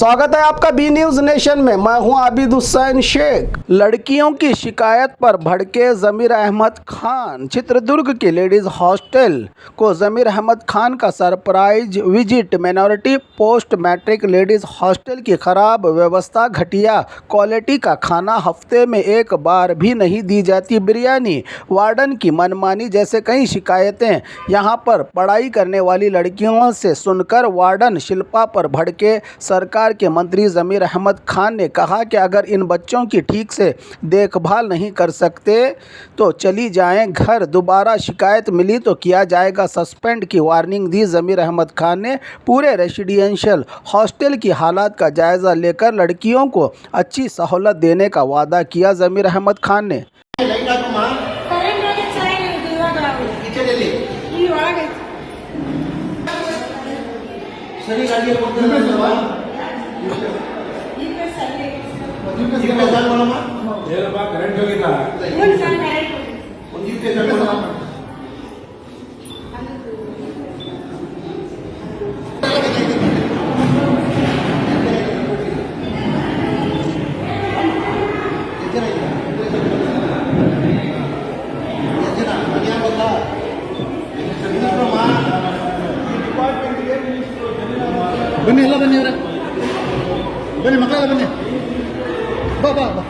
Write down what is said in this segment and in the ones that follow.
स्वागत है आपका बी न्यूज नेशन में। मैं हूं आबिद हुसैन शेख। लड़कियों की शिकायत पर भड़के जमीर अहमद खान। चित्रदुर्ग के लेडीज हॉस्टल को जमीर अहमद खान का surprise visit. Minority post matric ladies hostel की खराब व्यवस्था, घटिया क्वालिटी का खाना, हफ्ते में एक बार भी नहीं दी जाती बिरयानी, वार्डन की मनमानी जैसे कई शिकायतें यहां पर पढ़ाई करने वाली लड़कियों से सुनकर वार्डन शिल्पा पर भड़के। सरकार के मंत्री जमीर अहमद खान ने कहा कि अगर इन बच्चों की ठीक से देखभाल नहीं कर सकते तो चली जाएं घर, दोबारा शिकायत मिली तो किया जाएगा सस्पेंड की वार्निंग दी। जमीर अहमद खान ने पूरे रेसिडेंशियल हॉस्टल की हालात का जायजा लेकर लड़कियों को अच्छी सहूलत देने का वादा किया। जमीर अहमद खान ने ಬನ್ನಿ ಎಲ್ಲ ಬನ್ನಿ ಅವರೇ ಬನ್ನಿ ಮಕ್ಕಳೆಲ್ಲ ಬನ್ನಿ ಬಾ ಬಾ ಬಾ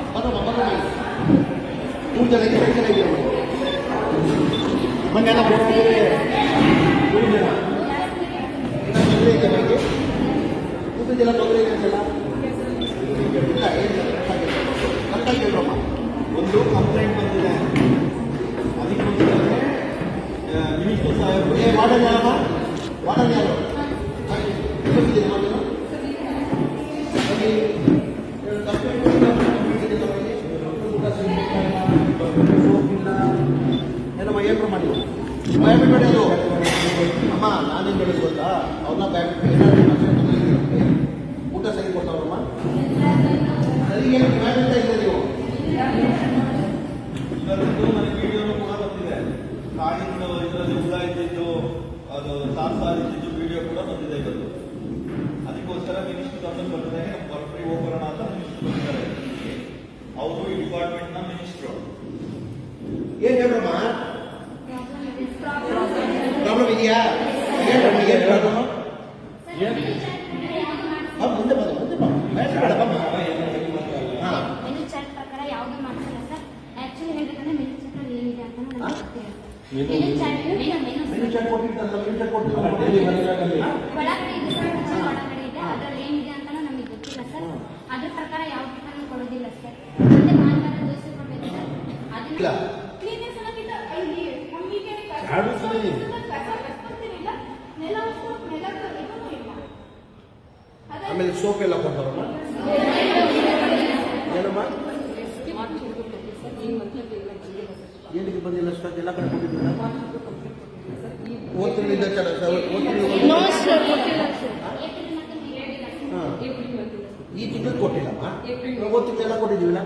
ಬನ್ನಿ ಎಲ್ಲ ಜನ ತೊಂದರೆ ಒಂದು ಕಂಪ್ಲೇಂಟ್ ಬಂದಿದೆ, ಅದಕ್ಕೋಸ್ಕರ ಮಿನಿಸ್ಟರ್ ಸಾಹೇಬ್ ವಾರ್ಡನ್ ಯಾರು ಏನಮ್ಮ ಮಾಡಿ ಭಯಬಿಟ್ಟು ಅದು ಅಮ್ಮ ನಾನೇನು ಹೇಳೋದು ಗೊತ್ತಾ, ಅವ್ರನ್ನ ಊಟ ಸರಿ ಕೊಡ್ತಾವ್ರಮ್ಮ, ಸರಿ ಏನು ಭಯಬಿಡ್ತಾ ಇಲ್ಲ ನೀವು. ಇವತ್ತು ನನಗೆ ವಿಡಿಯೋನು ಕೂಡ ಬಂದಿದೆ, ಕಾಡಿನ ಇದರಲ್ಲಿ ಹುಳ ಇದ್ದಿದ್ದು, ಅದು ಸಾರಿದ್ದು ವಿಡಿಯೋ ಕೂಡ ಬಂದಿದೆ ಇವತ್ತು. ಅದಕ್ಕೋಸ್ಕರ ಮಿನಿಸ್ಟರ್ ಗಮನ ಬಂದಿದೆ, ನಮ್ಮ ಪರ್ಫ್ರಿ ಹೋಗೋಣ ಅಂತ ಮಿನಿಸ್ಟರ್ ಬಂದಿದ್ದಾರೆ. ಅವರು ಈ ಡಿಪಾರ್ಟ್ಮೆಂಟ್ ನ ಮಿನಿಸ್ಟ್ರು. ಏನ್ ಹೇಳ್ರಮ್ಮ ಪ್ರಾಬ್ಲಮ್ ಇದೆಯಾ? ಮುಂದೆ ಅದ್ರ ಪ್ರಕಾರ ಯಾವ ಕೊಡೋದಿಲ್ಲ ಸರ್. ಆಮೇಲೆ ಸೋಪ್ ಎಲ್ಲ ಕೊಡ್ತಾರಮ್ಮ. ಏನಮ್ಮ ಏನಕ್ಕೆ ಬಂದಿಲ್ಲ ಸ್ಟಾಕ್ ಎಲ್ಲ ಕಡೆ ಕೊಟ್ಟಿದ್ದೀರ? ಓದ್ತಿರ್ಲಿಲ್ಲ ಈ ತಿಂಗಳು ಕೊಟ್ಟಿಲ್ಲಮ್ಮ, ಓದ್ ತಿಂಗಳೆಲ್ಲ ಕೊಟ್ಟಿದ್ದೀವಿಲ್ಲ.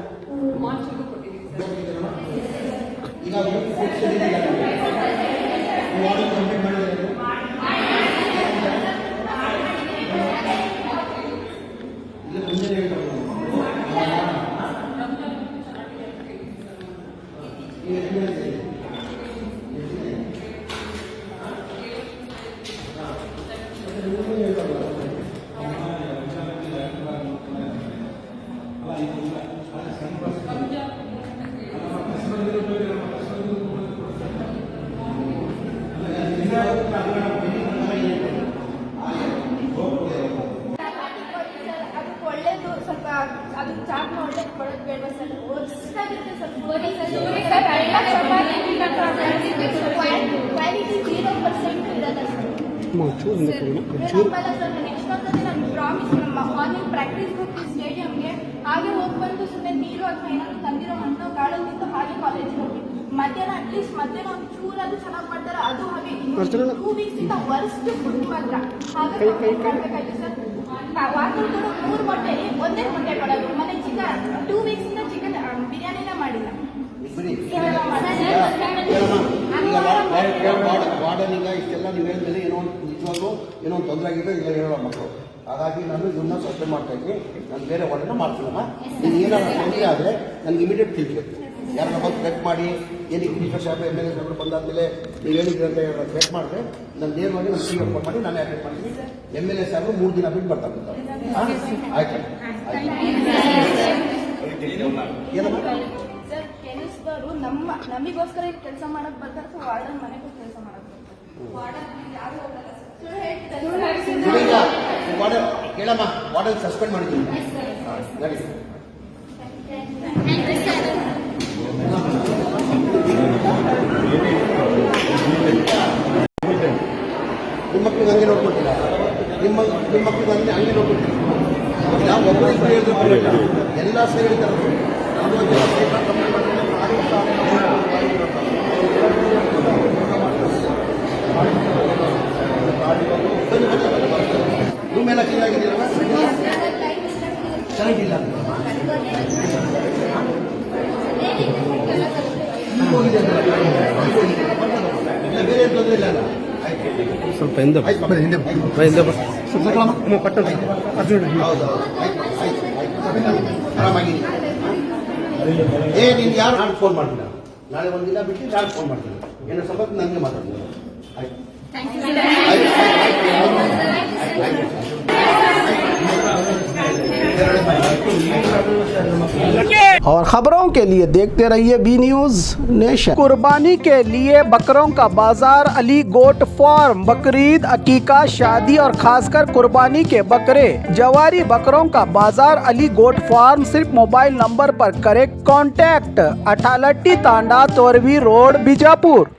ಈಗ ವಾರ್ಡನ್ ಕಂಪ್ಲೇಂಟ್ ಮಾಡಿದ್ದಾರೆ. ಅದು ಚಾಟ್ನ ಒಳ್ಳೆ ಕೊಡೋದು ಬೇಡ ಸರ್. ಕ್ವಾಲಿಟಿ 0% ಇರೋದ ಸರ್. ನೆಕ್ಸ್ಟ್ ಒಂದ್ಸತಿ ನಾನು ಪ್ರಾಮಿಸ್ ನಮ್ಮ ಮಾರ್ನಿಂಗ್ ಪ್ರಾಕ್ಟೀಸ್ ಹೋಗ್ತೀವಿ ಸ್ಟೇಡಿಯಂಗೆ, ಹಾಗೆ ಹೋಗಿ ಬಂದು ಸುಮ್ಮನೆ ನೀರು ಅಥವಾ ಏನಾದ್ರು ತಂದಿರೋ ಹಣ್ಣು ಕಾಳು ತಿಂದು ಹಾಗೆ ಕಾಲೇಜಿಗೆ ಹೋಗಿ ಮಧ್ಯಾಹ್ನ ಅಟ್ಲೀಸ್ಟ್ ಮಧ್ಯಾಹ್ನ ಒಂದು ಚೂರಾದ್ರೂ ಚೆನ್ನಾಗಿ ಮಾಡ್ತಾರೆ. ಅದು ಹಾಗೆ 2 ವೀಕ್ಸ್ ಇಂದ ವರ್ಸ್ಟ್ ಫುಡ್ ಮಾತ್ರ. ಹಾಗೆ ಮಾಡ್ಬೇಕಾಯ್ತು ಸರ್. ವಾರದಲ್ಲಿ ಕೊಡೋ 3 ಮೊಟ್ಟೆ ಒಂದೇ ಮೊಟ್ಟೆ ಕೊಡೋದು. ಮತ್ತೆ ಚಿಕನ್ 2 ವೀಕ್ಸ್ ಇಂದ ಚಿಕನ್ ಬಿರಿಯಾನಿನ ಮಾಡಿಲ್ಲ. ವಾರ್ಡನ್ ಈಗ ಇಷ್ಟೆಲ್ಲ ನೀವು ಹೇಳಿದ್ಮೇಲೆ ಏನೋ ನಿಜವಾಗೂ ಏನೋ ಒಂದು ತೊಂದರೆ ಆಗಿದೆ ಇಲ್ಲ ಹೇಳೋ ಮಕ್ಕಳು ಹಾಗಾಗಿ ನಾನು ಇವನ್ನ ಸಸ್ಪೆಂಡ್ ಮಾಡ್ತಾ ಇದ್ದೀನಿ. ನಾನು ಬೇರೆ ವಾರ್ಡನ್ನ ಮಾಡ್ತೀನಮ್ಮ. ನೀವು ಏನಾದ್ರು ತೊಂದರೆ ಆದರೆ ನನಗೆ ಇಮಿಡಿಯೇಟ್ ತಿಳಿಬೇಕು. ಯಾರನ್ನ ಬಂದು ಥ್ರೆಟ್ ಮಾಡಿ ಏನಕ್ಕೆ ಮಿನಿಸ್ಟರ್ ಸಾಹೇಬ್ MLA ಸಾಹೇಬರು ಬಂದಾದ್ಮೇಲೆ ನೀವು ಹೇಳಿದ್ರಿ ಅಂತ ಹೇಳಿ ಥ್ರೆಟ್ ಮಾಡಿದ್ರೆ ನಾನು ನೇರವಾಗಿ ನಾನು ಸಿ ಫೋನ್ ಮಾಡಿ ನಾನು ಅಟೆಂಡ್ ಮಾಡ್ತೀನಿ. MLA ಸಾಹೇಬರು 3 ದಿನ ಬಿಟ್ಟು ಬರ್ತಾರೆ. ಆಯ್ತು ಏನಮ್ಮ ಸರ್ ಕೆಲಸದವರು ನಮಗೋಸ್ಕರ ಇಲ್ಲಿ ಕೆಲಸ ಮಾಡಕ್ ಬರ್ತಾರೆ. ಸೊ ವಾರ್ಡನ್ ಮನೆಗೂ ಕೆಲಸ ಮಾಡಕ್ ಬರ್ತಾರೆ. ವಾರ್ಡನ್ ಯಾರು ಹೋಗಲ್ಲ ಸರ್. ಈಗ ವಾರ್ಡನ್ ಹೇಳಮ್ಮ, ವಾರ್ಡನ್ ಸಸ್ಪೆಂಡ್ ಮಾಡಿದ್ದೀನಿ. ನಡಿ. ನಿಮ್ಮ ಮಕ್ಕಳಿಗೆ ಹಂಗೆ ನೋಡ್ಕೊಳ್ತೀರಾ? ನಿಮ್ಮ ಮಕ್ಕಳಿಗೆ ಹಂಗೆ ನೋಡ್ಕೊಳ್ತೀರಾ? ನಾವು ಒಬ್ಬರಿಬ್ಬರು ಹೇಳಿದ್ರೆ ಎಲ್ಲ ಸೇರಿ ಹೇಳ್ತಾರೆ. ರೂಮ್ ಎಲ್ಲ ಕ್ಲೀನ್ ಆಗಿದ್ದೀರಲ್ಲ? ಚೆನ್ನಾಗಿಲ್ಲ ಬೇರೆ ಏನು ತೊಂದರೆ ಇಲ್ಲ ಅಲ್ಲ? ಸ್ವಲ್ಪ ಹಿಂದೆ ಹಿಂದೆ ಪಟ್ಟ ಹೌದು, ಆರಾಮಾಗಿ. ನೀನು ಯಾರು ನಾನು ಫೋನ್ ಮಾಡ್ತೀನಿ. ನಾಳೆ ಒಂದಿನ ಬಿಟ್ಟು ನಾನು ಫೋನ್ ಮಾಡ್ತೀನಿ. ಏನೋ ಸಂಬಂಧ ನನಗೆ ಮಾತಾಡ್ತೀನಿ. ಆಯ್ತು. और खबरों के लिए देखते रहिए बी न्यूज नेशन। कुर्बानी के लिए बकरों का बाजार अली गोट फार्म। बकरीद, अकीका, शादी और खासकर कुर्बानी के बकरे, जवारी बकरों का बाजार अली गोट फार्म। सिर्फ मोबाइल नंबर पर करें कांटेक्ट। अठालट्टी तांडा, तोरवी रोड, बीजापुर।